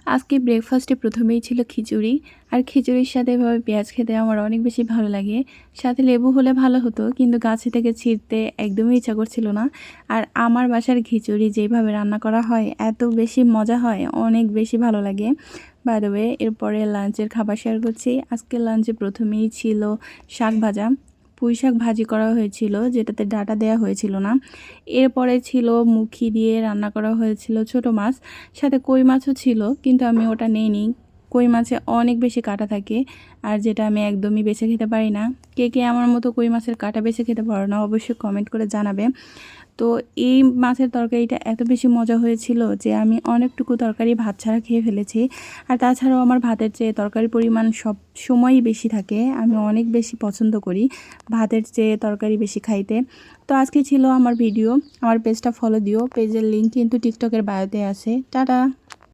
আজকে ব্রেকফাস্টে প্রথমেই ছিল খিচুড়ি। আর খিচুড়ির সাথে এভাবে পেঁয়াজ খেতে আমার অনেক বেশি ভালো লাগে। সাথে লেবু হলে ভালো হতো, কিন্তু গাছে থেকে ছিঁড়তে একদমই ইচ্ছা করছিল না। আর আমার বাসার খিচুড়ি যেভাবে রান্না করা হয় এত বেশি মজা হয়, অনেক বেশি ভালো লাগে। বাই দ্য ওয়ে, এরপরে লাঞ্চের খাবার শেয়ার করছি। আজকে লাঞ্চে প্রথমেই ছিল শাক ভাজা। পুঁই শাক ভাজি করা হয়েছিল, যেটাতে ডাঁটা দেওয়া হয়েছিল না। এরপরে ছিল মুখি দিয়ে রান্না করা হয়েছিল ছোট মাছ, সাথে কই মাছও ছিল, কিন্তু আমি ওটা নেইনি। কই মাছে অনেক বেশি কাঁটা থাকে, আর যেটা আমি একদমই বেছে খেতে পারি না। কে কে আমার মতো কই মাছের কাঁটা বেছে খেতে পারো না, অবশ্যই কমেন্ট করে জানাবে। তো এই মাছের তরকারিটা এত বেশি মজা হয়েছিল যে আমি অনেকটুকু তরকারি ভাত ছাড়া খেয়ে ফেলেছি। আর তাছাড়াও আমার ভাতের চেয়ে তরকারির পরিমাণ সব সময়ই বেশি থাকে। আমি অনেক বেশি পছন্দ করি ভাতের চেয়ে তরকারি বেশি খাইতে। তো আজকে ছিল আমার ভিডিও। আমার পেজটা ফলো দিও, পেজের লিঙ্ক কিন্তু টিকটকের বায়োতে আছে। টাটা।